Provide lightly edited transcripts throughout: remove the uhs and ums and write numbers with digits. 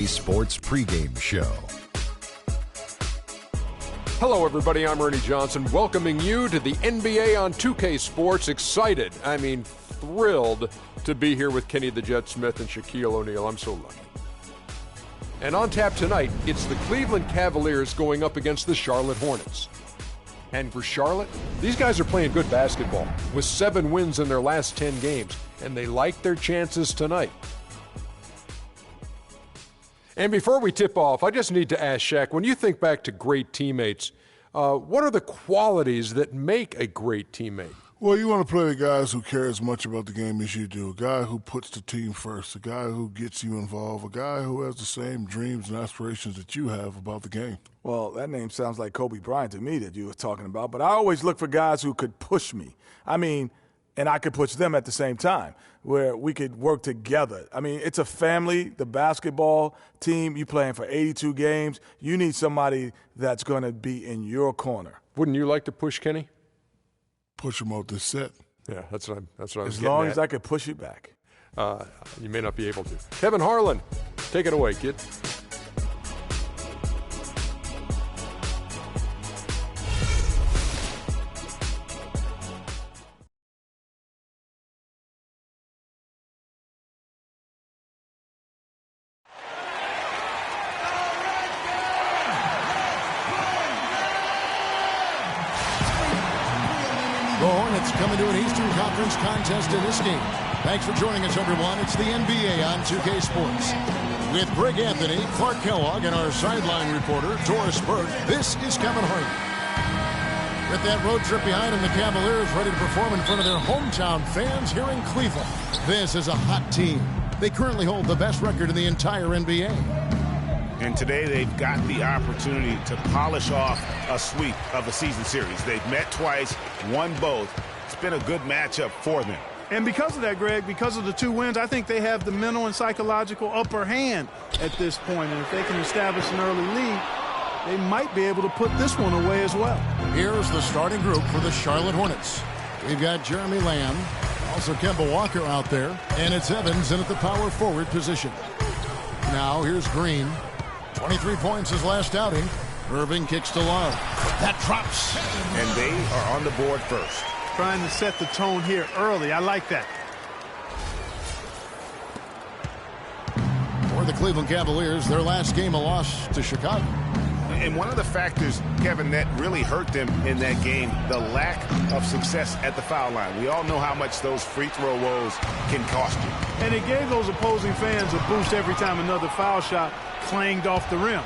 Sports pregame show. Hello, everybody. I'm Ernie Johnson, welcoming you to the NBA on 2K Sports. Excited, thrilled to be here with Kenny the Jet Smith and Shaquille O'Neal. I'm so lucky. And on tap tonight, it's the Cleveland Cavaliers going up against the Charlotte Hornets. And for Charlotte, these guys are playing good basketball with 7 wins in their last 10 games, and they like their chances tonight. And before we tip off, I just need to ask Shaq, when you think back to great teammates, what are the qualities that make a great teammate? Well, you want to play with guys who care as much about the game as you do, a guy who puts the team first, a guy who gets you involved, a guy who has the same dreams and aspirations that you have about the game. Well, that name sounds like Kobe Bryant to me that you were talking about, but I always look for guys who could push me. And I could push them at the same time, where we could work together. It's a family, the basketball team. You playing for 82 games. You need somebody that's going to be in your corner. Wouldn't you like to push Kenny? Push him off this set. Yeah, that's what I was getting As long at. as I could push you back. You may not be able to. Kevin Harlan, take it away, kid. Coming to an Eastern Conference contest in this game. Thanks for joining us, everyone. It's the NBA on 2K Sports. With Greg Anthony, Clark Kellogg, and our sideline reporter, Doris Burke, this is Kevin Harlan. With that road trip behind him, the Cavaliers ready to perform in front of their hometown fans here in Cleveland. This is a hot team. They currently hold the best record in the entire NBA. And today they've got the opportunity to polish off a sweep of the season series. They've met twice, won both. It's been a good matchup for them. And because of that, Greg, because of the 2 wins, I think they have the mental and psychological upper hand at this point. And if they can establish an early lead, they might be able to put this one away as well. Here's the starting group for the Charlotte Hornets. We've got Jeremy Lamb, also Kemba Walker out there, and it's Evans in at the power forward position. Now here's Green. 23 points his last outing. Irving kicks to Love. That drops. And they are on the board first. Trying to set the tone here early. I like that. For the Cleveland Cavaliers, their last game a loss to Chicago. And one of the factors, Kevin, that really hurt them in that game, the lack of success at the foul line. We all know how much those free throw woes can cost you. And it gave those opposing fans a boost every time another foul shot clanged off the rim.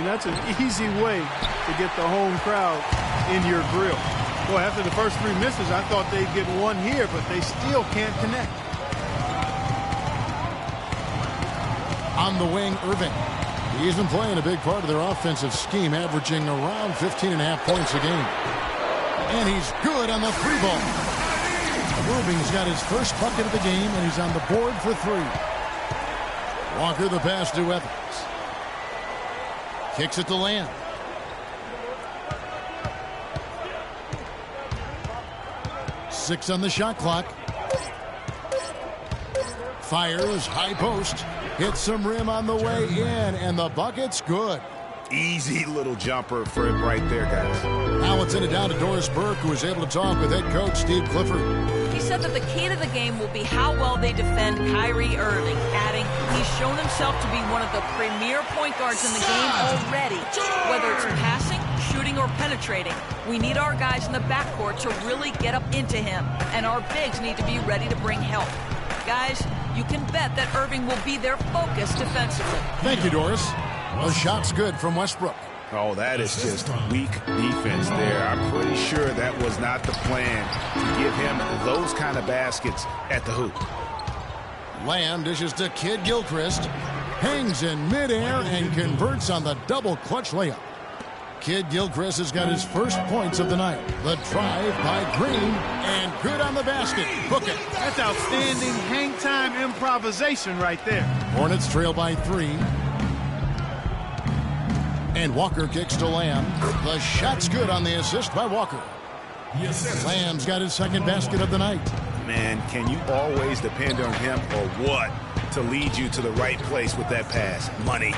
That's an easy way to get the home crowd in your grill. Boy, after the first 3 misses, I thought they'd get one here, but they still can't connect. On the wing, Irving. He's been playing a big part of their offensive scheme, averaging around 15.5 points a game. And he's good on the 3-ball. Irving's got his first bucket of the game, and he's on the board for 3. Walker the pass to Evans. Kicks it to Lamb. Six on the shot clock. Fires, high post. Hits some rim on the way in, and the bucket's good. Easy little jumper for him right there, guys. Now it's in it down to Doris Burke, who was able to talk with head coach Steve Clifford. He said that the key to the game will be how well they defend Kyrie Irving, adding he's shown himself to be one of the premier point guards in the game already. Whether it's passing, shooting, or penetrating, we need our guys in the backcourt to really get up into him, and our bigs need to be ready to bring help. Guys, you can bet that Irving will be their focus defensively. Thank you, Doris. The shot's good from Westbrook. Oh, that is just weak defense there. I'm pretty sure that was not the plan to give him those kind of baskets at the hoop. Lamb dishes to Kid Gilchrist. Hangs in midair and converts on the double clutch layup. Kid Gilchrist has got his first points of the night. The drive by Green, and good on the basket. Book it. That's outstanding hang time improvisation right there. Hornets trail by 3. And Walker kicks to Lamb. The shot's good on the assist by Walker. Lamb's got his second basket of the night. Man, can you always depend on him or what? to lead you to the right place with that pass. Money.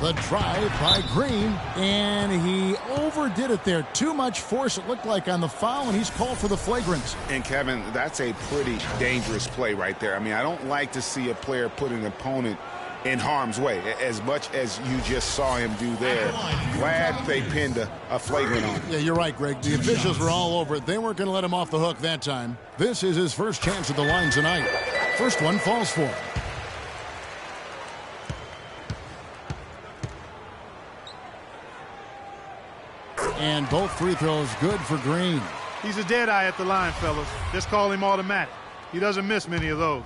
The drive by Green, and he overdid it there. Too much force, it looked like, on the foul, and he's called for the flagrant. And, Kevin, that's a pretty dangerous play right there. I mean, I don't like to see a player put an opponent in harm's way, as much as you just saw him do there. Glad they pinned a flagrant on him. Yeah, you're right, Greg. The officials were all over it. They weren't going to let him off the hook that time. This is his first chance at the line tonight. First one falls for him. And both free throws good for Green. He's a dead eye at the line, fellas. Just call him automatic. He doesn't miss many of those.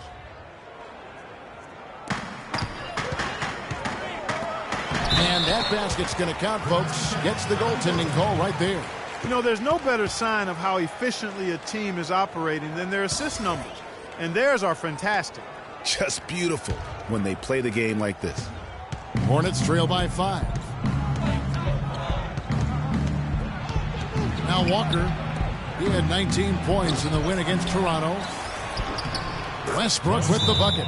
And that basket's going to count, folks. Gets the goaltending call right there. You know, there's no better sign of how efficiently a team is operating than their assist numbers. And theirs are fantastic. Just beautiful when they play the game like this. Hornets trail by 5. Now Walker, he had 19 points in the win against Toronto. Westbrook with the bucket.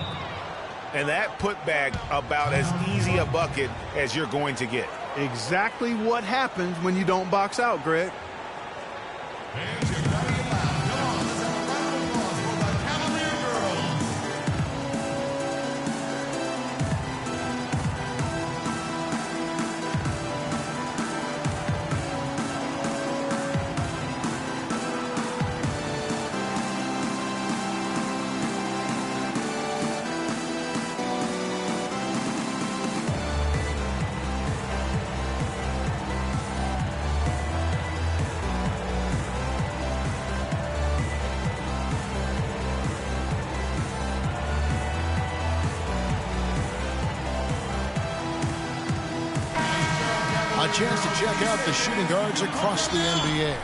And that putback about as easy a bucket as you're going to get. Exactly what happens when you don't box out, Greg. A chance to check out the shooting guards across the NBA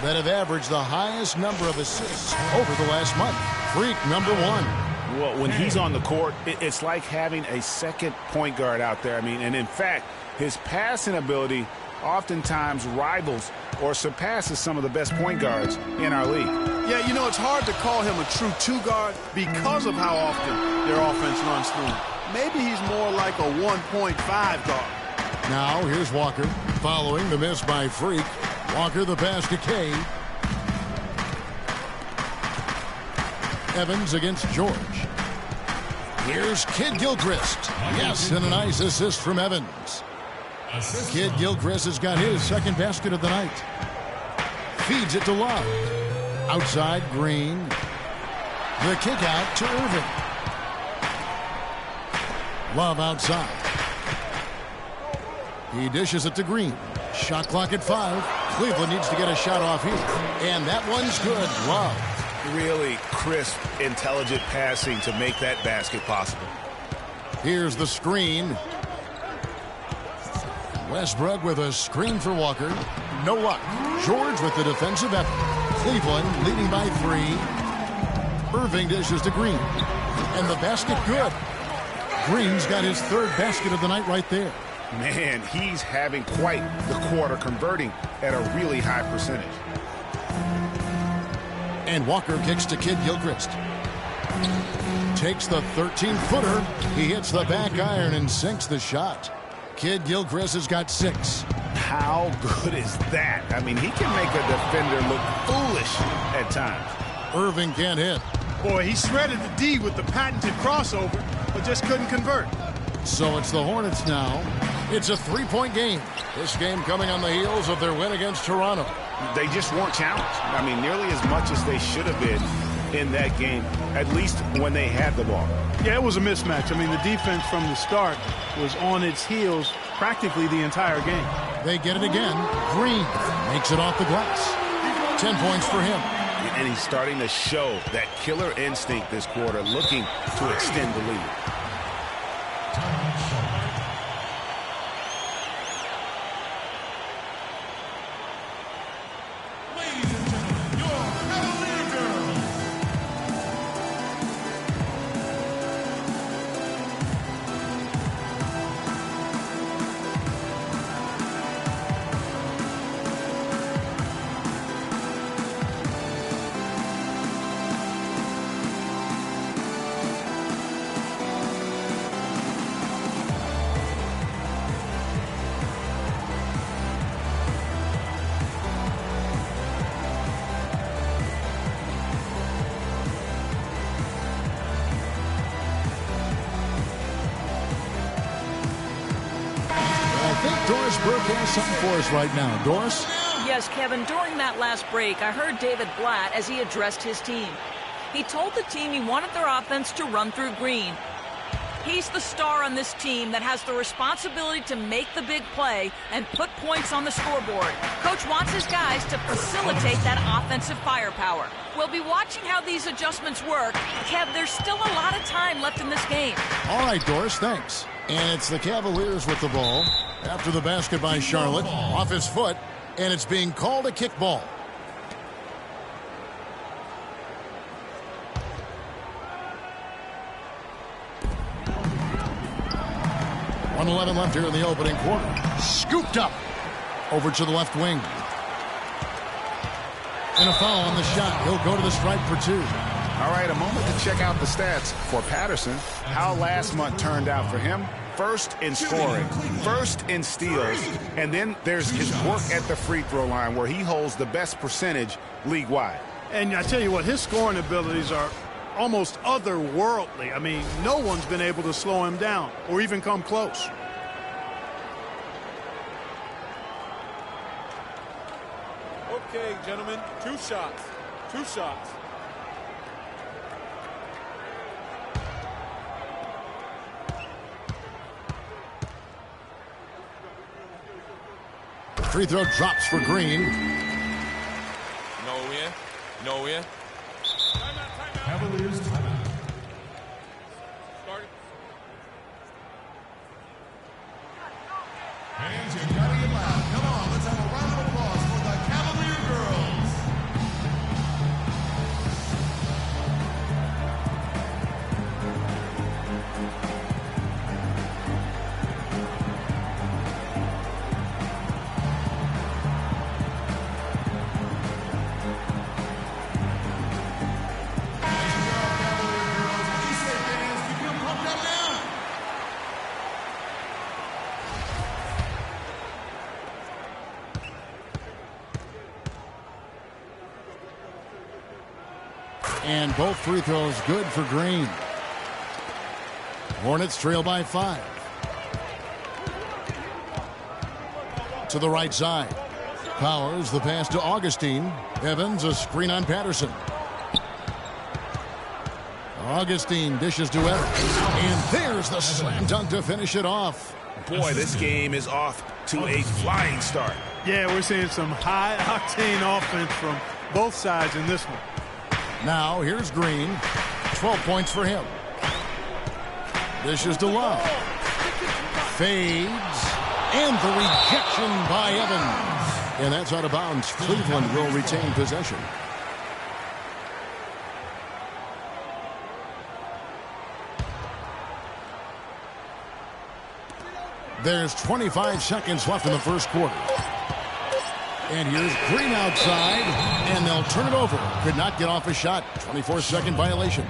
that have averaged the highest number of assists over the last month. Freak number 1. Well, when he's on the court, it's like having a second point guard out there. I mean, and in fact, his passing ability oftentimes rivals or surpasses some of the best point guards in our league. Yeah, you know, it's hard to call him a true two-guard because of how often their offense runs through him. Maybe he's more like a 1.5 guard. Now here's Walker following the miss by Freak. Walker the pass to Kay. Evans against George. Here's Kid Gilchrist. Yes, and a nice assist from Evans. Kid Gilchrist has got his second basket of the night. Feeds it to Love. Outside Green. The kick out to Irving. Love outside. He dishes it to Green. Shot clock at 5. Cleveland needs to get a shot off here. And that one's good. Love. Really crisp, intelligent passing to make that basket possible. Here's the screen. Westbrook with a screen for Walker. No luck. George with the defensive effort. Cleveland leading by 3. Irving dishes to Green. And the basket good. Green's got his third basket of the night right there. Man, he's having quite the quarter, converting at a really high percentage. And Walker kicks to Kid Gilchrist. Takes the 13-footer. He hits the back iron and sinks the shot. Kid Gilchrist has got 6. How good is that? I mean, he can make a defender look foolish at times. Irving can't hit. Boy, he shredded the D with the patented crossover, but just couldn't convert. So it's the Hornets now. It's a 3-point game. This game coming on the heels of their win against Toronto. They just weren't challenged. I mean, nearly as much as they should have been in that game, at least when they had the ball. Yeah, it was a mismatch. I mean, the defense from the start was on its heels practically the entire game. They get it again. Green makes it off the glass. 10 points for him. And he's starting to show that killer instinct this quarter, looking to extend the lead. Doris Burke has something for us right now. Doris? Yes, Kevin, during that last break, I heard David Blatt as he addressed his team. He told the team he wanted their offense to run through Green. He's the star on this team that has the responsibility to make the big play and put points on the scoreboard. Coach wants his guys to facilitate that offensive firepower. We'll be watching how these adjustments work. Kev, there's still a lot of time left in this game. All right, Doris, thanks. And it's the Cavaliers with the ball after the basket by Charlotte. Off his foot, and it's being called a kickball. 1:11 left here in the opening quarter. Scooped up over to the left wing. And a foul on the shot. He'll go to the stripe for two. All right, a moment to check out the stats for Patterson. How last month turned out for him. First in scoring, first in steals, and then there's his work at the free throw line where he holds the best percentage league-wide. And I tell you what, his scoring abilities are almost otherworldly. I mean, no one's been able to slow him down or even come close. Okay, gentlemen, two shots. Two shots. Free throw drops for Green. No in. No in. Cavaliers timeout. Hands, you gotta get loud. Come on, let's have a round of applause for the Cavalier girls. And both free throws good for Green. Hornets trail by 5. To the right side. Powers the pass to Augustine. Evans a screen on Patterson. Augustine dishes to Evans. And there's the slam dunk to finish it off. Boy, this game is off to a flying start. Yeah, we're seeing some high-octane offense from both sides in this one. Now, here's Green. 12 points for him. Dishes to Love. Fades. And the rejection by Evans. And that's out of bounds. Cleveland will retain possession. There's 25 seconds left in the first quarter. And here's Green outside, and they'll turn it over. Could not get off a shot. 24-second violation.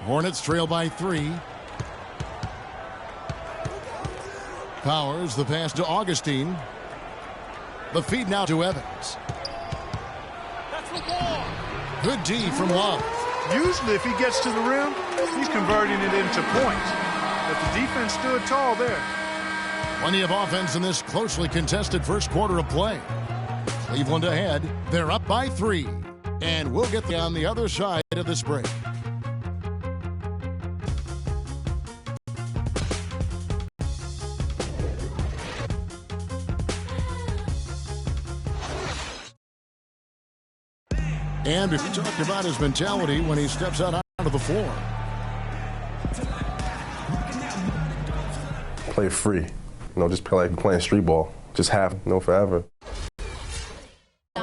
Hornets trail by 3. Powers the pass to Augustine. The feed now to Evans. Good D from Love. Usually if he gets to the rim, he's converting it into points. But the defense stood tall there. Plenty of offense in this closely contested first quarter of play. Cleveland ahead. They're up by 3. And we'll get on the other side of this break. And if you talked about his mentality when he steps out onto the floor. Play free. You know, just play like playing street ball. Just have, forever. You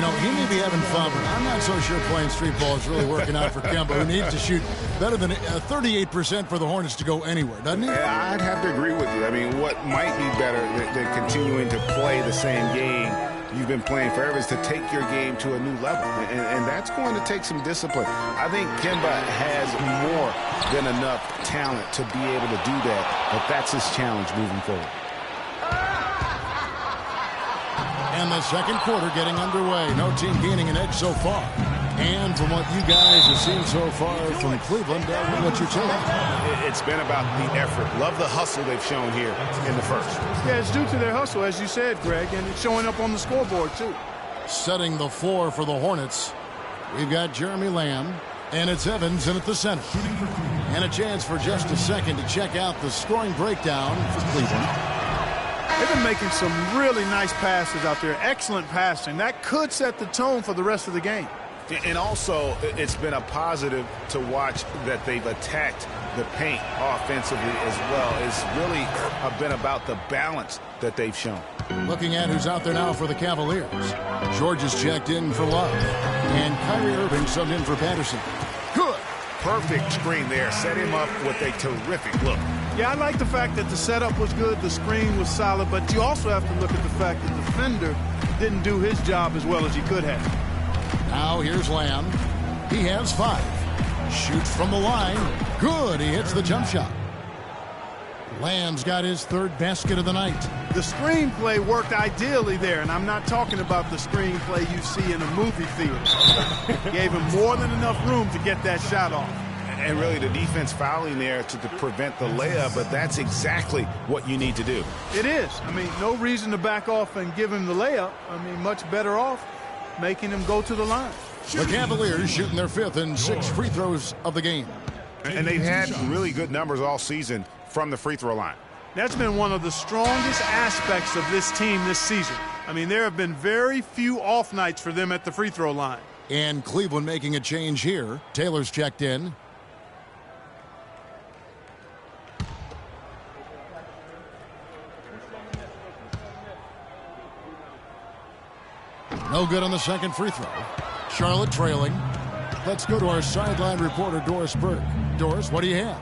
know, he may be having fun, but I'm not so sure playing street ball is really working out for Kemba, who needs to shoot better than 38% for the Hornets to go anywhere, doesn't he? Yeah, I'd have to agree with you. I mean, what might be better than continuing to play the same game you've been playing forever is to take your game to a new level, and that's going to take some discipline. I think Kemba has more than enough talent to be able to do that, but that's his challenge moving forward. And the second quarter getting underway. No team gaining an edge so far. And from what you guys have seen so far from Cleveland, what's your take? It's been about the effort. Love the hustle they've shown here in the first. Yeah, it's due to their hustle, as you said, Greg, and it's showing up on the scoreboard, too. Setting the floor for the Hornets, we've got Jeremy Lamb, and it's Evans in at the center. And a chance for just a second to check out the scoring breakdown for Cleveland. They've been making some really nice passes out there. Excellent passing. That could set the tone for the rest of the game. And also, it's been a positive to watch that they've attacked the paint offensively as well. It's really been about the balance that they've shown. Looking at who's out there now for the Cavaliers. George is checked in for Love. And Kyrie Irving subbed in for Patterson. Good. Perfect screen there. Set him up with a terrific look. Yeah, I like the fact that the setup was good, the screen was solid, but you also have to look at the fact that the defender didn't do his job as well as he could have. Now here's Lamb. He has 5. Shoots from the line. Good. He hits the jump shot. Lamb's got his 3rd basket of the night. The screenplay worked ideally there, and I'm not talking about the screenplay you see in a movie theater. Gave him more than enough room to get that shot off. And really the defense fouling there to prevent the layup, but that's exactly what you need to do. It is. I mean, no reason to back off and give him the layup. I mean, much better off making him go to the line. The Cavaliers shooting their 5th and 6th free throws of the game. And they've had really good numbers all season from the free throw line. That's been one of the strongest aspects of this team this season. I mean, there have been very few off nights for them at the free throw line. And Cleveland making a change here. Taylor's checked in. No good on the 2nd free throw. Charlotte trailing. Let's go to our sideline reporter, Doris Burke. Doris, what do you have?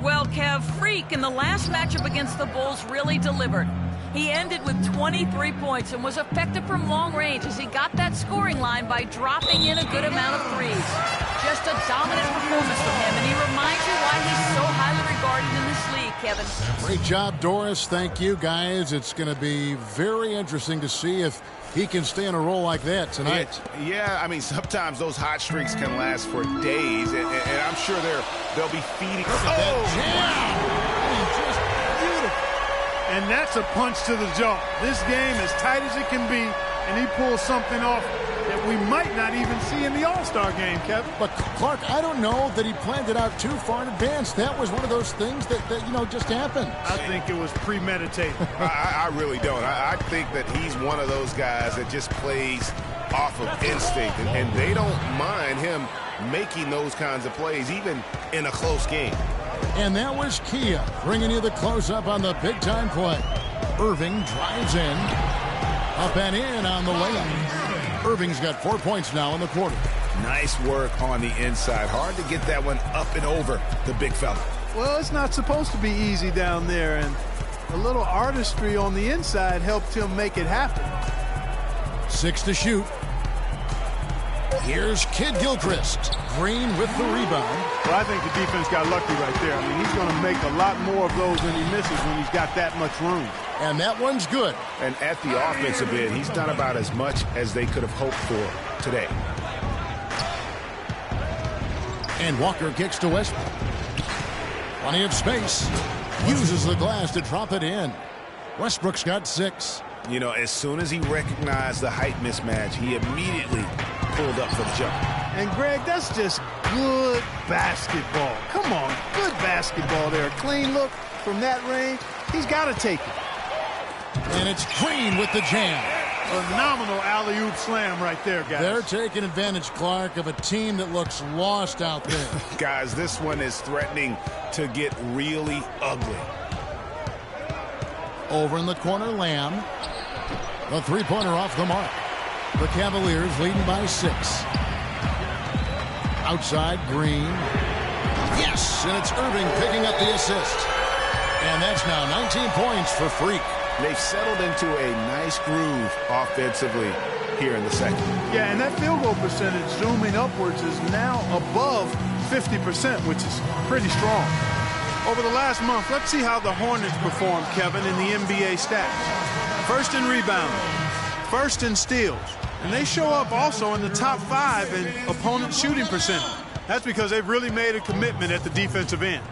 Well, Kev, Freak in the last matchup against the Bulls really delivered. He ended with 23 points and was effective from long range as he got that scoring line by dropping in a good amount of threes. Just a dominant performance from him, and he reminds you why he's so highly regarded in this league, Kevin. Great job, Doris. Thank you, guys. It's going to be very interesting to see if he can stay in a role like that tonight. Yeah, I mean, sometimes those hot streaks can last for days, and I'm sure they'll be feeding. Just beautiful. And that's a punch to the jaw. This game as tight as it can be, and he pulls something off that we might not even see in the All-Star game, Kevin. But, Clark, I don't know that he planned it out too far in advance. That was one of those things that just happened. I think it was premeditated. I really don't. I think that he's one of those guys that just plays off of instinct, and they don't mind him making those kinds of plays, even in a close game. And that was Kia bringing you the close-up on the big-time play. Irving drives in. Up and in on the layup. Irving's got 4 points now in the quarter. Nice work on the inside. Hard to get that one up and over the big fella. Well, it's not supposed to be easy down there, and a little artistry on the inside helped him make it happen. 6 to shoot. Here's Kid Gilchrist. Green with the rebound. Well, I think the defense got lucky right there. I mean, he's going to make a lot more of those than he misses when he's got that much room. And that one's good. And at the offensive end, he's done about as much as they could have hoped for today. And Walker kicks to Westbrook. Plenty of space. Uses the glass to drop it in. Westbrook's got 6. You know, as soon as he recognized the height mismatch, he immediately pulled up for the jump. And, Greg, that's just good basketball. Come on, good basketball there. A clean look from that range. He's got to take it. And it's Green with the jam. Phenomenal alley-oop slam right there, guys. They're taking advantage, Clark, of a team that looks lost out there. Guys, this one is threatening to get really ugly. Over in the corner, Lamb. The three-pointer off the mark. The Cavaliers leading by 6. Outside, Green. Yes, and it's Irving picking up the assist. And that's now 19 points for Freak. They've settled into a nice groove offensively here in the second. Yeah, and that field goal percentage zooming upwards is now above 50%, which is pretty strong. Over the last month, let's see how the Hornets performed, Kevin, in the NBA stats. First in rebounding, first in steals, And they show up also in the top 5 in opponent shooting percentage. That's because they've really made a commitment at the defensive end.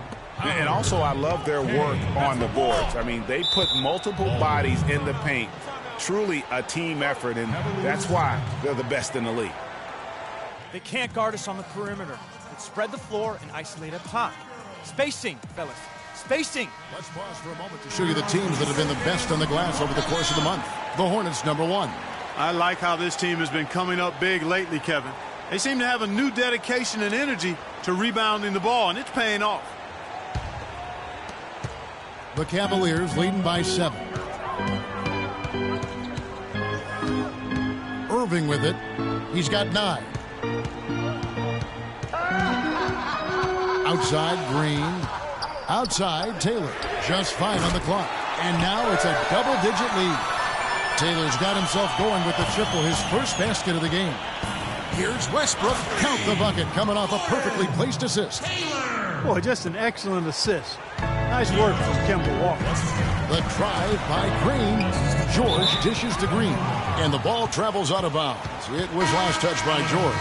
And also, I love their work on the boards. I mean, they put multiple bodies in the paint. Truly a team effort, and that's why they're the best in the league. They can't guard us on the perimeter. Let's spread the floor and isolate up top. Spacing, fellas. Spacing. Let's pause for a moment to show you the teams that have been the best on the glass over the course of the month. The Hornets, #1. I like how this team has been coming up big lately, Kevin. They seem to have a new dedication and energy to rebounding the ball, and it's paying off. The Cavaliers leading by 7. Irving with it. He's got 9. Outside, Green. Outside, Taylor. Just 5 on the clock. And now it's a double-digit lead. Taylor's got himself going with the triple, his first basket of the game. Here's Westbrook. Count the bucket, coming off a perfectly placed assist. Boy, just an excellent assist. Nice work from Kemba Walker. The drive by Green. George dishes to Green. And the ball travels out of bounds. It was last touched by George.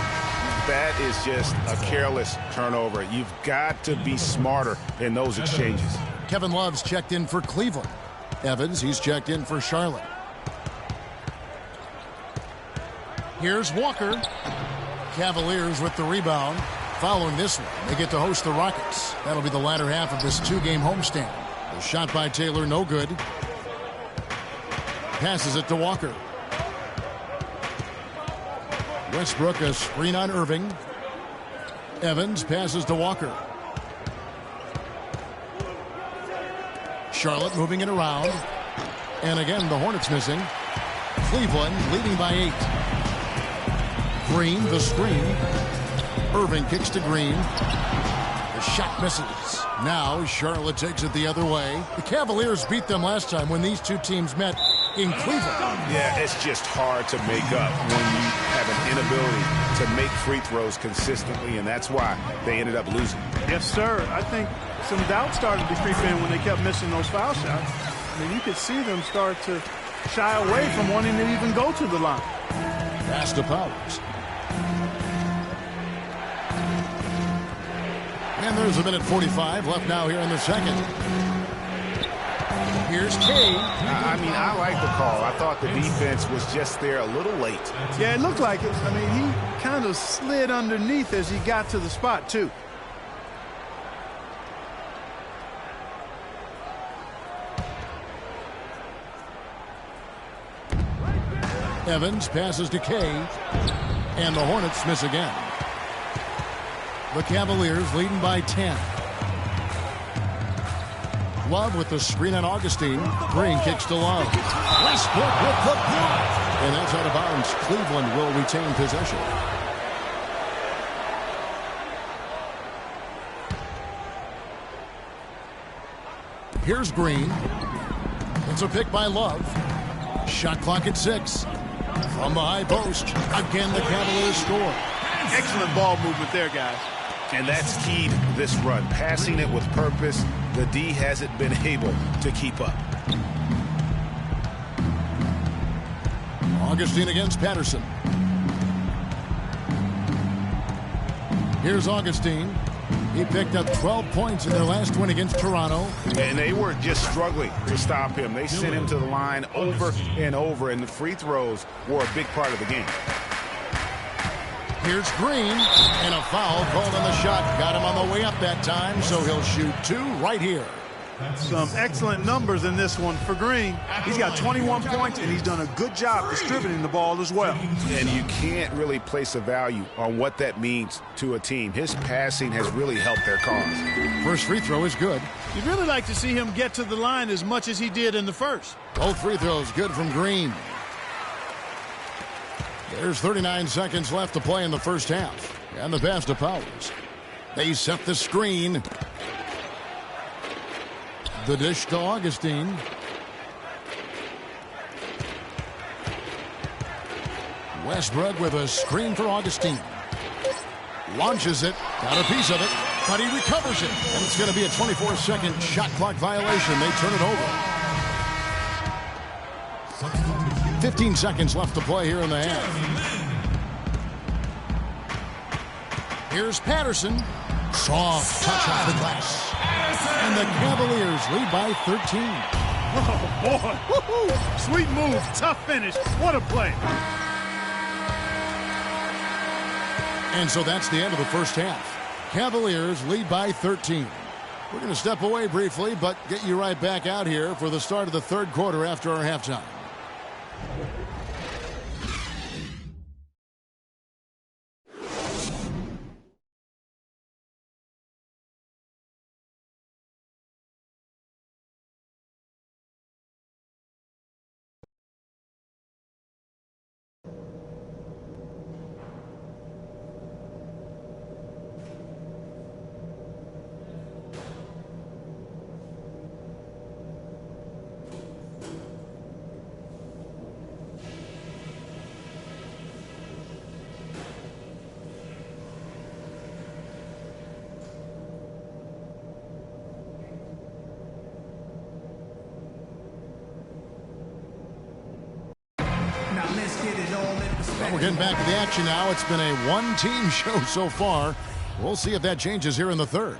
That is just a careless turnover. You've got to be smarter in those exchanges. Kevin Love's checked in for Cleveland. Evans, he's checked in for Charlotte. Here's Walker. Cavaliers with the rebound. Following this one, they get to host the Rockets. That'll be the latter half of this 2-game homestand. The shot by Taylor, no good. Passes it to Walker. Westbrook, a screen on Irving. Evans passes to Walker. Charlotte moving it around. And again, the Hornets missing. Cleveland leading by 8. Green, the screen. Irving kicks to Green. The shot misses. Now Charlotte takes it the other way. The Cavaliers beat them last time when these two teams met in Cleveland. Yeah, it's just hard to make up when you have an inability to make free throws consistently, and that's why they ended up losing. Yes, sir. I think some doubt started to creep in when they kept missing those foul shots. I mean, you could see them start to shy away from wanting to even go to the line. Pass to Powers. And there's a minute 45 left now here in the second. Here's Kay. I mean, I like the call. I thought the defense was just there a little late. Yeah, it looked like it. I mean, he kind of slid underneath as he got to the spot, too. Evans passes to Kay. And the Hornets miss again. The Cavaliers leading by 10. Love with the screen on Augustine. Green kicks to Love. Westbrook with the block. And that's out of bounds. Cleveland will retain possession. Here's Green. It's a pick by Love. Shot clock at 6. From the high post. Again, the Cavaliers score. Excellent ball movement there, guys. And that's keyed this run. Passing it with purpose. The D hasn't been able to keep up. Augustine against Patterson. Here's Augustine. He picked up 12 points in their last win against Toronto. And they were just struggling to stop him. They sent him to the line over and over, and the free throws were a big part of the game. Here's Green, and a foul called on the shot. Got him on the way up that time, so he'll shoot 2 right here. Some excellent numbers in this one for Green. He's got 21 points, and he's done a good job distributing the ball as well. And you can't really place a value on what that means to a team. His passing has really helped their cause. First free throw is good. You'd really like to see him get to the line as much as he did in the first. Both free throws good from Green. There's 39 seconds left to play in the first half. And the pass to Powers. They set the screen. The dish to Augustine. Westbrook with a screen for Augustine. Launches it. Got a piece of it. But he recovers it. And it's going to be a 24-second shot clock violation. They turn it over. 15 seconds left to play here in the half. Here's Patterson. Soft touch off the glass. And the Cavaliers lead by 13. Oh, boy. Woo-hoo. Sweet move. Tough finish. What a play. And so that's the end of the first half. Cavaliers lead by 13. We're going to step away briefly, but get you right back out here for the start of the third quarter after our halftime. Well, we're getting back to the action now. It's been a one-team show so far. We'll see if that changes here in the third.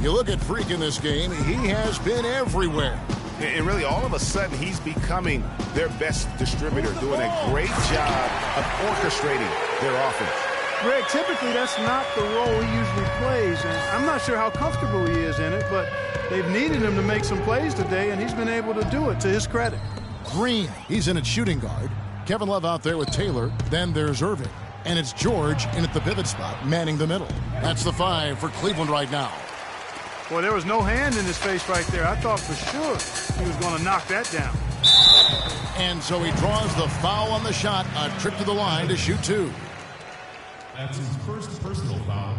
You look at Freak in this game, he has been everywhere. And really, all of a sudden, he's becoming their best distributor, doing a great job of orchestrating their offense. Greg, typically that's not the role he usually plays, and I'm not sure how comfortable he is in it, but they've needed him to make some plays today, and he's been able to do it to his credit. Green, he's in at shooting guard. Kevin Love out there with Taylor. Then there's Irving. And it's George in at the pivot spot, manning the middle. That's the 5 for Cleveland right now. Boy, there was no hand in his face right there. I thought for sure he was going to knock that down. And so he draws the foul on the shot. A trip to the line to shoot 2. That's his first personal foul.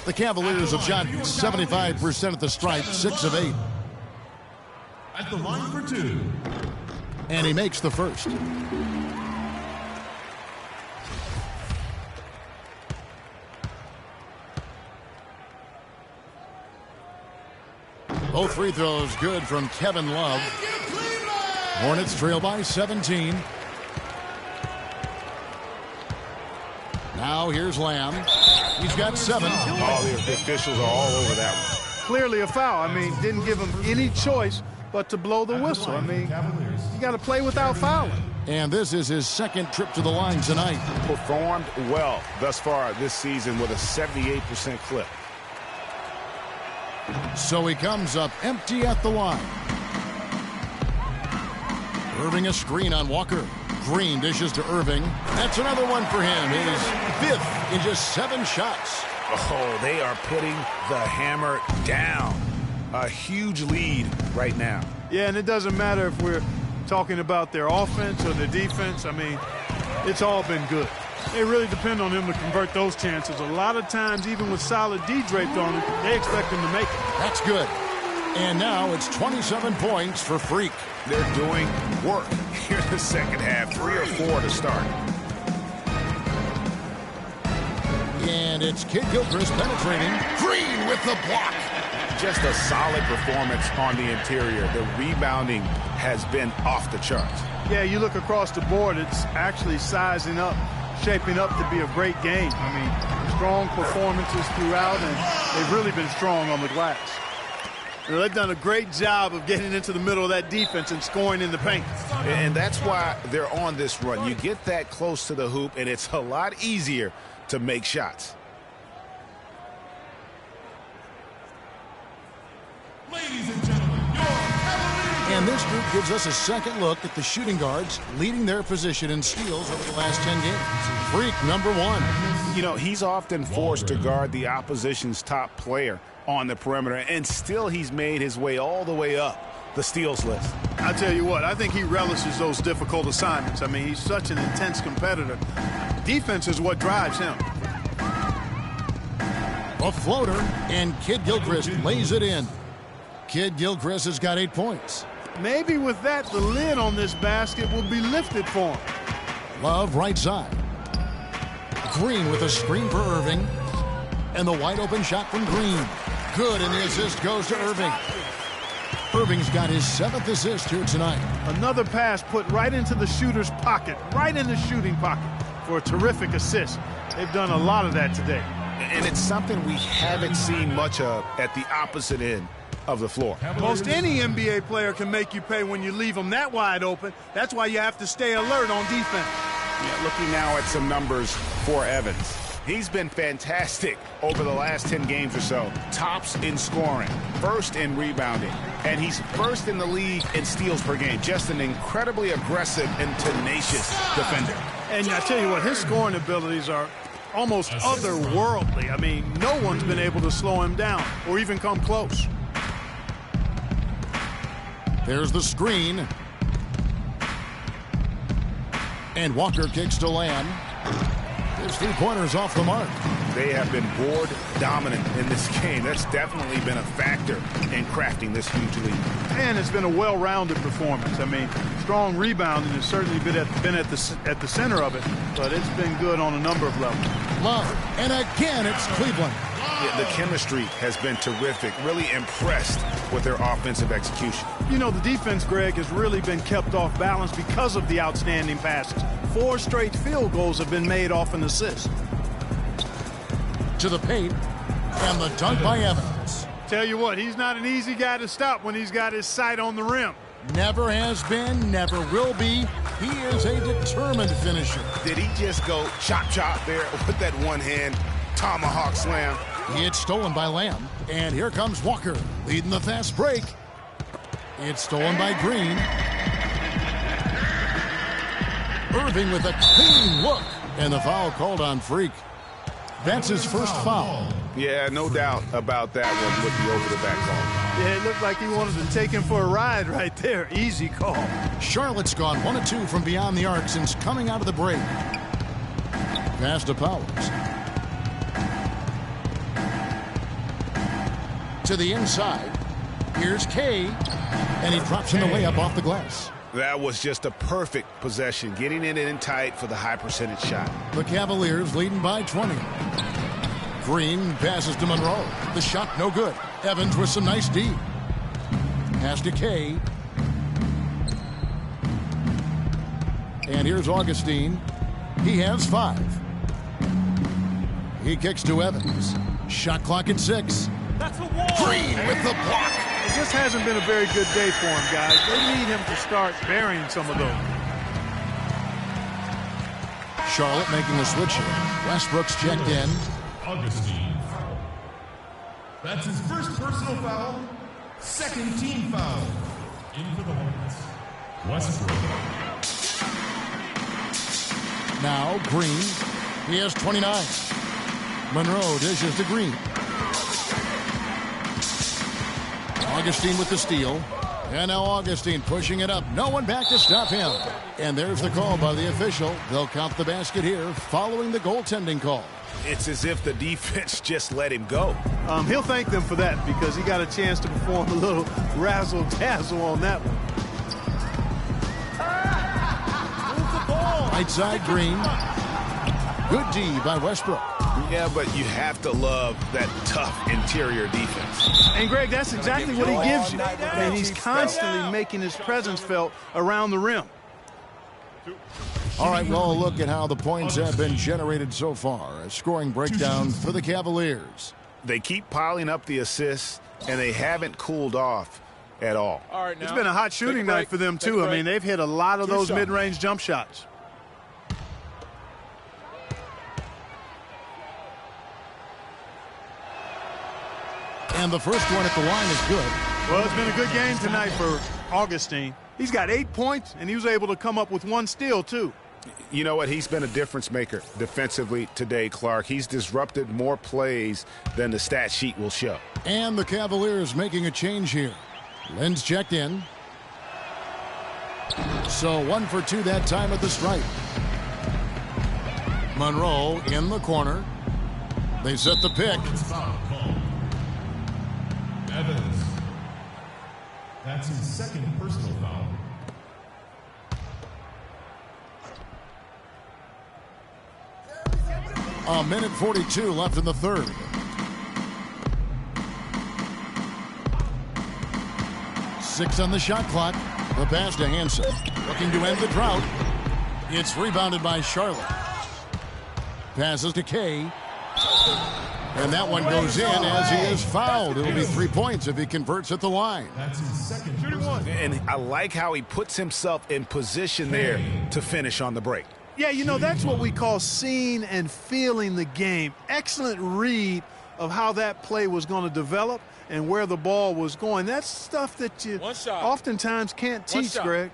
The Cavaliers have shot 75% at the stripe, 6 of 8. At the line for 2. And he makes the first. Both free throws good from Kevin Love. Hornets trail by 17. Now here's Lamb. He's got 7. Oh, the officials are all over that one. Clearly a foul. I mean, didn't give him any choice but to blow the whistle. I mean, you got to play without fouling. And this is his second trip to the line tonight. Performed well thus far this season with a 78% clip. So he comes up empty at the line. Irving a screen on Walker. Green dishes to Irving. That's another one for him. His 5th in just 7 shots. Oh, they are putting the hammer down. A huge lead right now. Yeah, and it doesn't matter if we're talking about their offense or their defense. I mean, it's all been good. They really depend on him to convert those chances. A lot of times, even with solid D draped on it, they expect him to make it. That's good. And now it's 27 points for Freak. They're doing work here in the second half. 3 or 4 to start. And it's Kid Gilchrist penetrating. Green with the block. Just a solid performance on the interior. The rebounding has been off the charts. Yeah, you look across the board, it's actually sizing up, shaping up to be a great game. I mean, strong performances throughout, and they've really been strong on the glass. You know, they've done a great job of getting into the middle of that defense and scoring in the paint. And that's why they're on this run. You get that close to the hoop, and it's a lot easier to make shots. Ladies and gentlemen, your Cavaliers. And this group gives us a second look at the shooting guards leading their position in steals over the last 10 games. Freak, number 1. You know, he's often forced to guard the opposition's top player on the perimeter, and still he's made his way all the way up the steals list. I tell you what, I think he relishes those difficult assignments. I mean, he's such an intense competitor. Defense is what drives him. A floater, and Kid Gilchrist lays it in. Kid Gilchrist has got 8 points. Maybe with that, the lid on this basket will be lifted for him. Love right side. Green with a screen for Irving. And the wide open shot from Green. Good, and the assist goes to Irving. Irving's got his 7th assist here tonight. Another pass put right into the shooter's pocket, right in the shooting pocket for a terrific assist. They've done a lot of that today. And it's something we haven't seen much of at the opposite end of the floor. Most any NBA player can make you pay when you leave them that wide open. That's why you have to stay alert on defense. Yeah, looking now at some numbers for Evans. He's been fantastic over the last 10 games or so. Tops in scoring, first in rebounding, and he's first in the league in steals per game. Just an incredibly aggressive and tenacious defender. And I tell you what, his scoring abilities are almost otherworldly. I mean, no one's been able to slow him down or even come close. There's the screen. And Walker kicks to Lamb. His 3-pointers off the mark. They have been board dominant in this game. That's definitely been a factor in crafting this huge lead. And it's been a well-rounded performance. I mean, strong rebounding has certainly been at the center of it, but it's been good on a number of levels. Love, and again it's Cleveland. Yeah, the chemistry has been terrific. Really impressed with their offensive execution. You know, the defense, Greg, has really been kept off balance because of the outstanding passes. 4 straight field goals have been made off an assist. To the paint, and the dunk by Evans. Tell you what, he's not an easy guy to stop when he's got his sight on the rim. Never has been, never will be. He is a determined finisher. Did he just go chop there with that one-hand tomahawk slam? It's stolen by Lamb. And here comes Walker, leading the fast break. It's stolen by Green. Irving with a clean look. And the foul called on Freak. That's his first foul. Yeah, no doubt about that one with the over-the-back call. Yeah, it looked like he wanted to take him for a ride right there. Easy call. Charlotte's gone 1 of 2 from beyond the arc since coming out of the break. Pass to Powers. To the inside. Here's Kay. And he drops in the layup off the glass. That was just a perfect possession, getting it in tight for the high percentage shot. The Cavaliers leading by 20. Green passes to Monroe. The shot no good. Evans with some nice D. Pass to Kay. And here's Augustine. He has 5. He kicks to Evans. Shot clock at 6. That's a wall. Green with the block. It just hasn't been a very good day for him, guys. They need him to start burying some of those. Charlotte making a switch here. Westbrook's checked in. Augustine. That's his first personal foul. Second team foul. In for the Hornets. Westbrook. Now Green. He has 29. Monroe dishes to Green. Augustine with the steal. And now Augustine pushing it up. No one back to stop him. And there's the call by the official. They'll count the basket here following the goaltending call. It's as if the defense just let him go. He'll thank them for that because he got a chance to perform a little razzle-dazzle on that one. Right side Green. Good D by Westbrook. Yeah, but you have to love that tough interior defense. And, Greg, that's exactly what he gives you. I mean, he's constantly making his presence felt around the rim. All right, well, a look at how the points have been generated so far. A scoring breakdown for the Cavaliers. They keep piling up the assists, and they haven't cooled off at all. All right, now, it's been a hot shooting night for them, too. I mean, they've hit a lot of those mid-range jump shots. And the first one at the line is good. Well, it's been a good game tonight for Augustine. He's got 8 points, and he was able to come up with 1 steal, too. You know what? He's been a difference maker defensively today, Clark. He's disrupted more plays than the stat sheet will show. And the Cavaliers making a change here. Lynn's checked in. So 1 for 2 that time at the stripe. Monroe in the corner. They set the pick. Evans. That's his second personal foul. A minute 42 left in the third. 6 on the shot clock. The pass to Hansen. Looking to end the drought. It's rebounded by Charlotte. Passes to Kay. And that one goes in as he is fouled. It'll be 3 points if he converts at the line. That's his second. And I like how he puts himself in position there to finish on the break. Yeah, you know, that's what we call seeing and feeling the game. Excellent read of how that play was going to develop and where the ball was going. That's stuff that you oftentimes can't teach, Greg.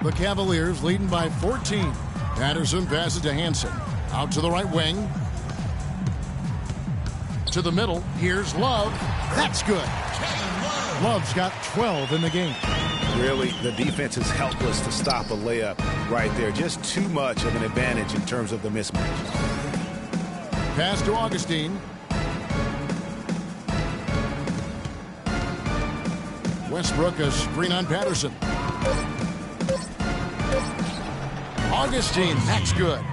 The Cavaliers leading by 14. Patterson passes to Hansen. Out to the right wing. To the middle. Here's Love. That's good. Love's got 12 in the game. Really, the defense is helpless to stop a layup right there. Just too much of an advantage in terms of the mismatch. Pass to Augustine. Westbrook, a screen on Patterson. Augustine, that's good.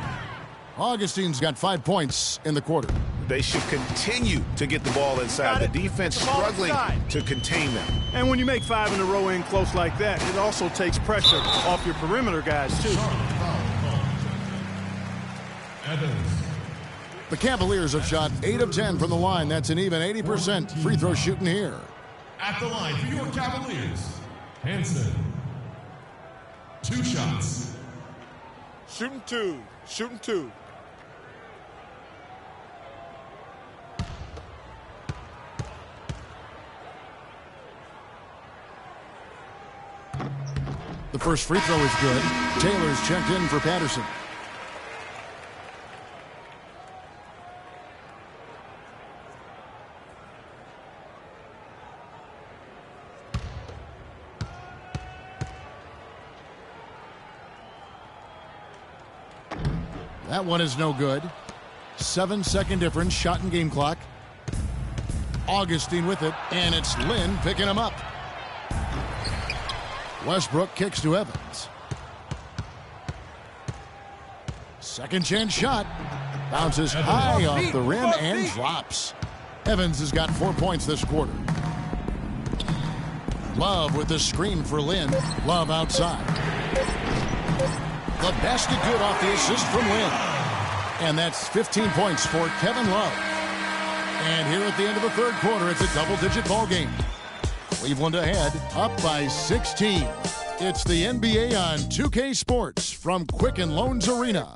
Augustine's got 5 points in the quarter. They should continue to get the ball inside. The defense struggling to contain them. And when you make 5 in a row in close like that, it also takes pressure off your perimeter guys, too. The Cavaliers have shot 8 of 10 from the line. That's an even 80% free throw shooting here. At the line for your Cavaliers, Hansen. 2 shots. Shooting 2. Shooting 2. The first free throw is good. Taylor's checked in for Patterson. That one is no good. 7-second difference, shot and game clock. Augustine with it, and it's Lynn picking him up. Westbrook kicks to Evans. Second chance shot. Bounces high off the rim and drops. Evans has got 4 points this quarter. Love with the screen for Lynn. Love outside. The basket good off the assist from Lynn. And that's 15 points for Kevin Love. And here at the end of the third quarter, it's a double-digit ball game. Cleveland ahead, up by 16. It's the NBA on 2K Sports from Quicken Loans Arena.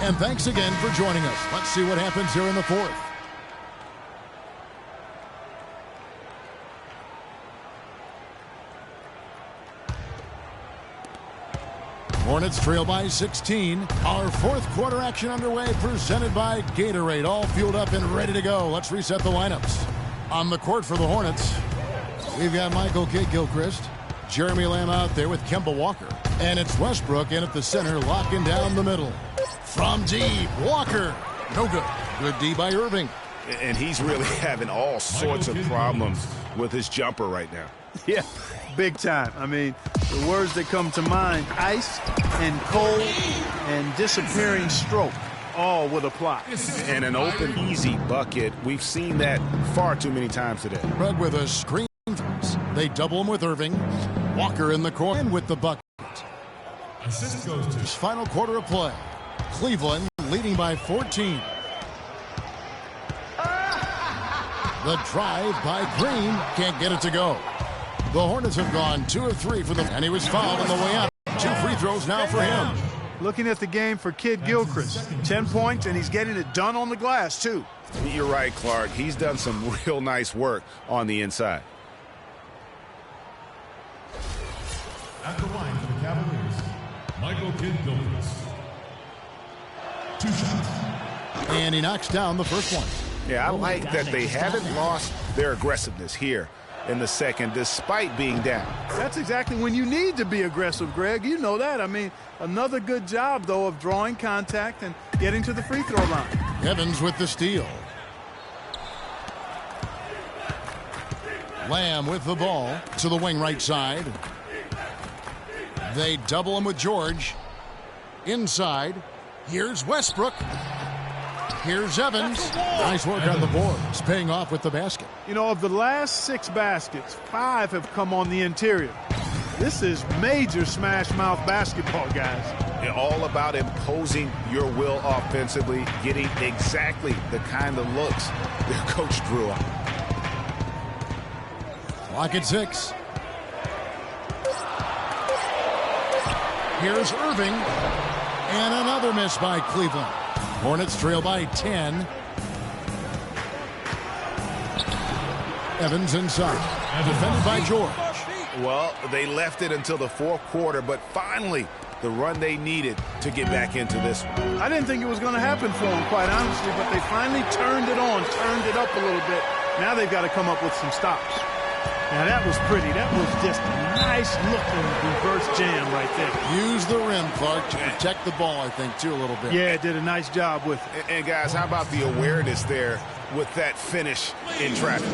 And thanks again for joining us. Let's see what happens here in the fourth. Hornets trail by 16. Our fourth quarter action underway, presented by Gatorade. All fueled up and ready to go. Let's reset the lineups. On the court for the Hornets, we've got Michael Kidd-Gilchrist, Jeremy Lamb out there with Kemba Walker. And it's Westbrook in at the center, locking down the middle. From deep, Walker. No good. Good D by Irving. And he's really having all sorts of problems with his jumper right now. Yeah, big time. I mean, the words that come to mind, ice and cold and disappearing stroke, all would apply. And an open, easy bucket. We've seen that far too many times today. Red with a screen. They double him with Irving. Walker in the corner with the bucket. Assist goes to his final quarter of play. Cleveland leading by 14. The drive by Green. Can't get it to go. The Hornets have gone 2 of 3 for them, and he was fouled on the way out. 2 free throws now for him. Looking at the game for Kidd-Gilchrist. 10 points, and he's getting it done on the glass, too. You're right, Clark. He's done some real nice work on the inside. At the line for the Cavaliers, Michael Kidd-Gilchrist. 2 shots. And he knocks down the first one. Yeah, I like that they haven't lost their aggressiveness here in the second, despite being down. That's exactly when you need to be aggressive, Greg. You know that. I mean, another good job, though, of drawing contact and getting to the free throw line. Evans with the steal. Lamb with the ball to the wing right side. They double him with George. Inside. Here's Westbrook. Here's Evans. Nice work on the boards, paying off with the basket. You know, of the last 6 baskets, 5 have come on the interior. This is major smash-mouth basketball, guys. They're all about imposing your will offensively, getting exactly the kind of looks their coach drew up. Clock at 6. Here's Irving. And another miss by Cleveland. Hornets trail by 10. Evans inside. Defended by George. Well, they left it until the fourth quarter, but finally the run they needed to get back into this one. I didn't think it was going to happen for them, quite honestly, but they finally turned it on, turned it up a little bit. Now they've got to come up with some stops. Now that was pretty. That was just a nice-looking reverse jam right there. Use the rim, Clark, to protect the ball, I think, too, a little bit. Yeah, did a nice job with it. And guys, how about the awareness there with that finish in traffic?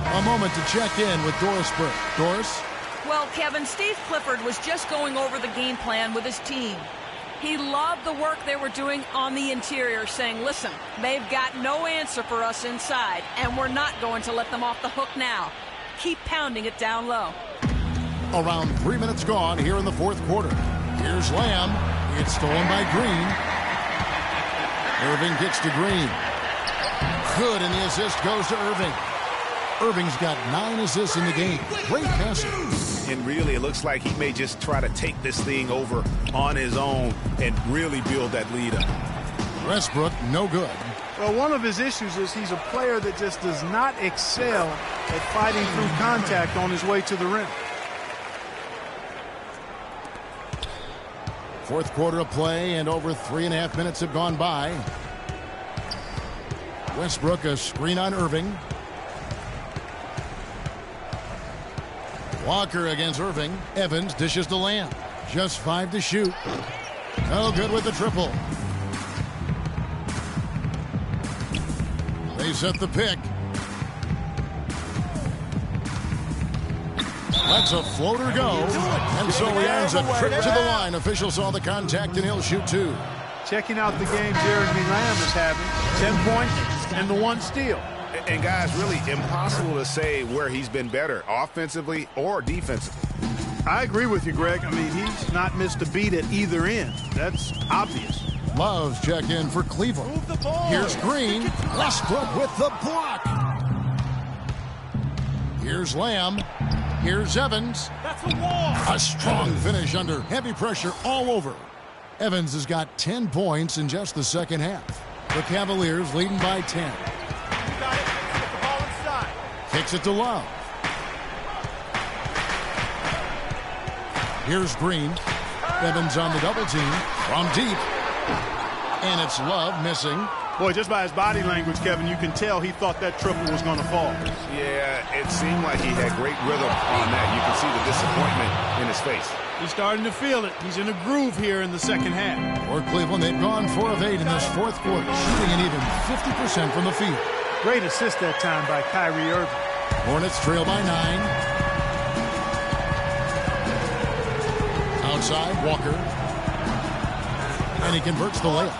A moment to check in with Doris Burke. Doris? Well, Kevin, Steve Clifford was just going over the game plan with his team. He loved the work they were doing on the interior, saying, listen, they've got no answer for us inside, and we're not going to let them off the hook now. Keep pounding it down low. Around 3 minutes gone here in the fourth quarter. Here's Lamb. It's stolen by Green. Irving gets to Green. Good, and the assist goes to Irving. Irving's got 9 assists in the game. Great passing. And really, it looks like he may just try to take this thing over on his own and really build that lead up. Westbrook, no good. Well, one of his issues is he's a player that just does not excel at fighting through contact on his way to the rim. Fourth quarter of play, and over 3.5 minutes have gone by. Westbrook, a screen on Irving. Walker against Irving. Evans dishes to Lamb. Just 5 to shoot. No good with the triple. They set the pick. Lets a floater go. And so he earns a trip to the line. Officials saw the contact, and he'll shoot 2. Checking out the game Jeremy Lamb is having. 10 points and the 1 steal. And guys, really impossible to say where he's been better, offensively or defensively. I agree with you, Greg. I mean, he's not missed a beat at either end. That's obvious. Love's check in for Cleveland. Here's Green. Westbrook with the block. Here's Lamb. Here's Evans. That's a wall. A strong finish under heavy pressure all over. Evans has got 10 points in just the second half. The Cavaliers leading by 10. Kicks it to Love. Here's Green. Evans on the double team from deep. And it's Love missing. Boy, just by his body language, Kevin, you can tell he thought that triple was going to fall. Yeah, it seemed like he had great rhythm on that. You can see the disappointment in his face. He's starting to feel it. He's in a groove here in the second half. For Cleveland, they've gone 4 of 8 in this fourth quarter, shooting an even 50% from the field. Great assist that time by Kyrie Irving. Hornets trail by 9. Outside, Walker. And he converts the layup.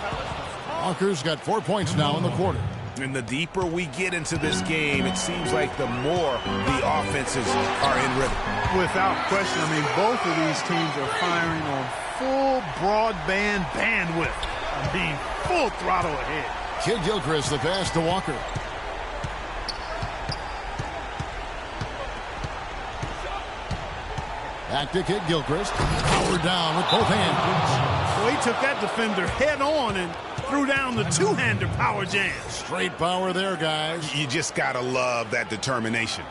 Walker's got 4 points now in the quarter. And the deeper we get into this game, it seems like the more the offenses are in rhythm. Without question, I mean, both of these teams are firing on full broadband bandwidth. I mean, full throttle ahead. Kid Gilchrist, the pass to Walker. Back to Kid Gilchrist. Powered down with both hands. Well, he took that defender head on, and threw down the two-hander power jam. Straight power there, guys. You just got to love that determination.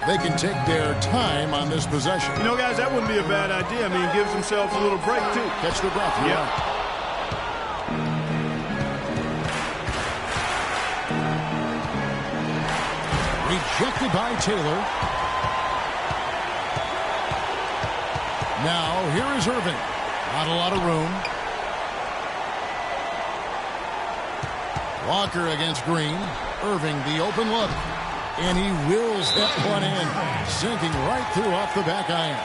They can take their time on this possession. You know, guys, that wouldn't be a bad idea. I mean, it gives themselves a little break, too. Catch their breath. Yeah. Rejected by Taylor. Now, here is Irving. Not a lot of room. Walker against Green. Irving, the open look. And he wills that one in, sinking right through off the back iron.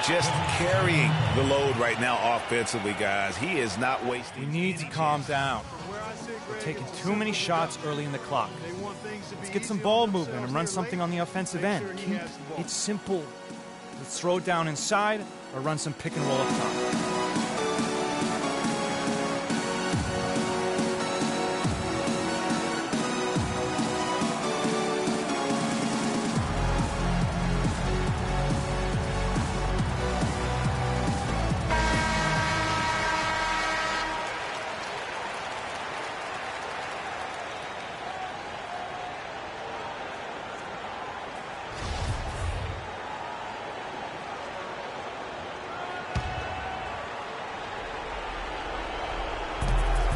Just carrying the load right now offensively, guys. He is not wasting. We need to calm down. We're taking too many shots early in the clock. Let's get some ball movement and run something on the offensive end. Keep it simple. Let's throw it down inside or run some pick and roll up top.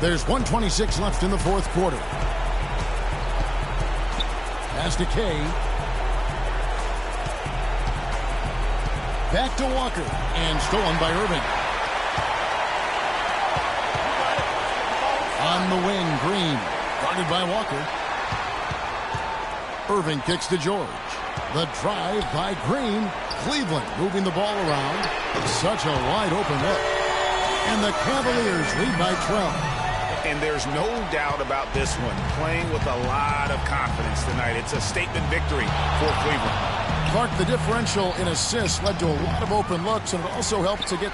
There's 1:26 left in the fourth quarter. Pass to Kay. Back to Walker. And stolen by Irving. On the wing, Green. Guarded by Walker. Irving kicks to George. The drive by Green. Cleveland moving the ball around. Such a wide open look. And the Cavaliers lead by 12. And there's no doubt about this one. Playing with a lot of confidence tonight. It's a statement victory for Cleveland. Clark, the differential in assists led to a lot of open looks, and it also helped to get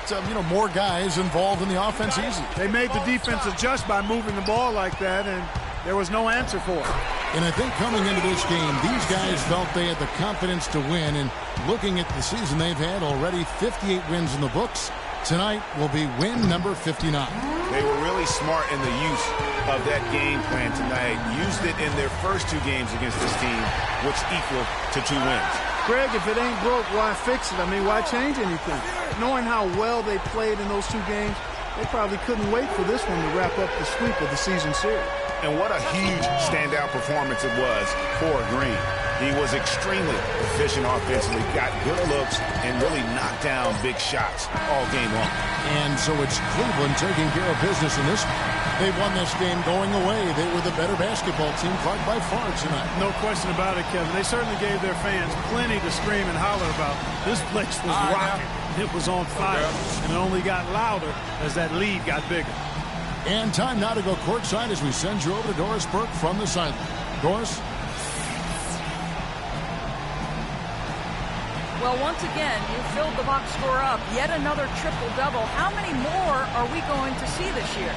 more guys involved in the offense easy. They made the defense adjust by moving the ball like that, and there was no answer for it. And I think coming into this game, these guys felt they had the confidence to win. And looking at the season they've had, already 58 wins in the books. Tonight will be win number 59. They were really smart in the use of that game plan tonight. Used it in their first two games against this team, which equal to 2 wins. Greg, if it ain't broke, why fix it? I mean, why change anything? Knowing how well they played in those 2 games, they probably couldn't wait for this one to wrap up the sweep of the season series. And what a huge standout performance it was for Green. He was extremely efficient offensively, got good looks, and really knocked down big shots all game long. And so it's Cleveland taking care of business in this one. They won this game going away. They were the better basketball team, Clark, by far tonight. No question about it, Kevin. They certainly gave their fans plenty to scream and holler about. This place was rocking. It was on fire, and it only got louder as that lead got bigger. And time now to go courtside as we send you over to Doris Burke from the sideline. Doris? Well, once again, you filled the box score up. Yet another triple-double. How many more are we going to see this year?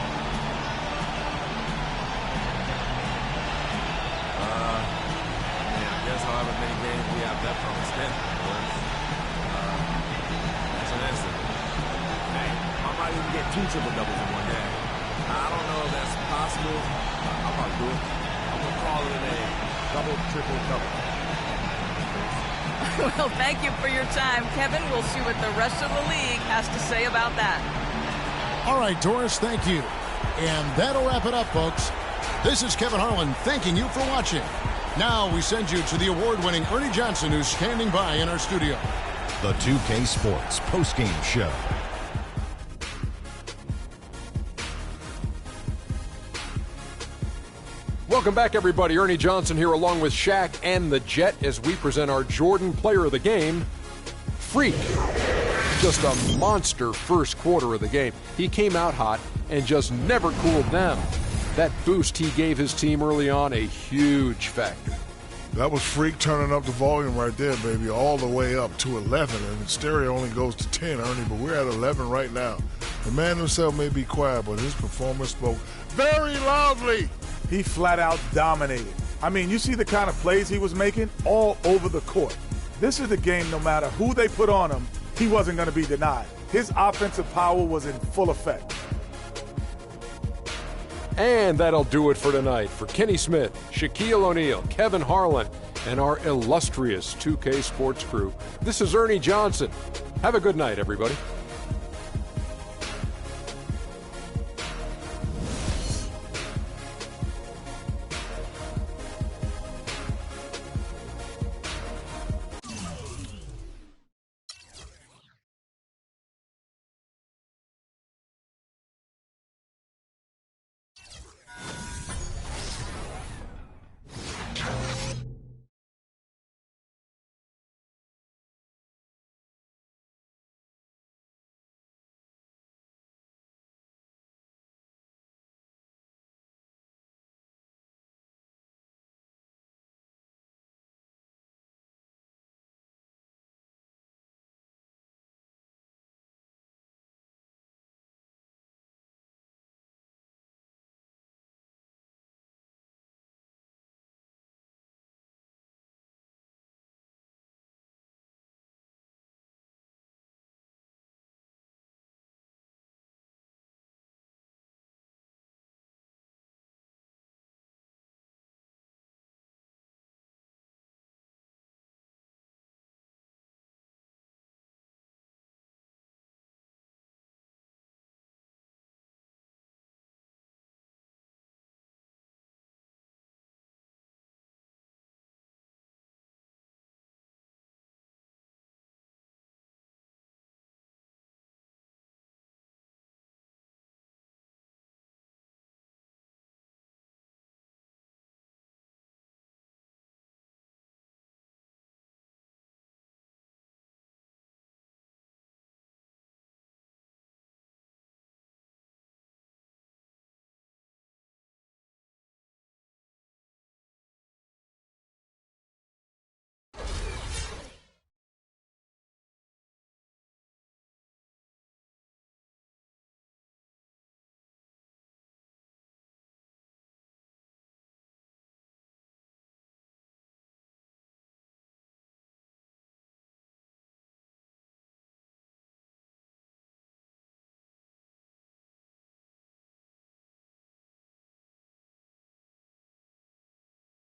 I guess however many games we have left on the schedule. That's an answer. Hey, I might even get 2 triple-doubles in one game. I don't know if that's possible. I'll probably do it. I'm going to call it a double, triple-double. Well, thank you for your time, Kevin. We'll see what the rest of the league has to say about that. All right, Doris, thank you. And that'll wrap it up, folks. This is Kevin Harlan thanking you for watching. Now we send you to the award-winning Ernie Johnson, who's standing by in our studio. The 2K Sports postgame show. Welcome back, everybody. Ernie Johnson here along with Shaq and the Jet as we present our Jordan Player of the Game, Freak. Just a monster first quarter of the game. He came out hot and just never cooled them. That boost he gave his team early on, a huge factor. That was Freak turning up the volume right there, baby, all the way up to 11. And the stereo only goes to 10, Ernie, but we're at 11 right now. The man himself may be quiet, but his performance spoke very loudly. He flat out dominated. I mean, you see the kind of plays he was making all over the court. This is the game, no matter who they put on him, he wasn't going to be denied. His offensive power was in full effect. And that'll do it for tonight. For Kenny Smith, Shaquille O'Neal, Kevin Harlan, and our illustrious 2K Sports crew, this is Ernie Johnson. Have a good night, everybody.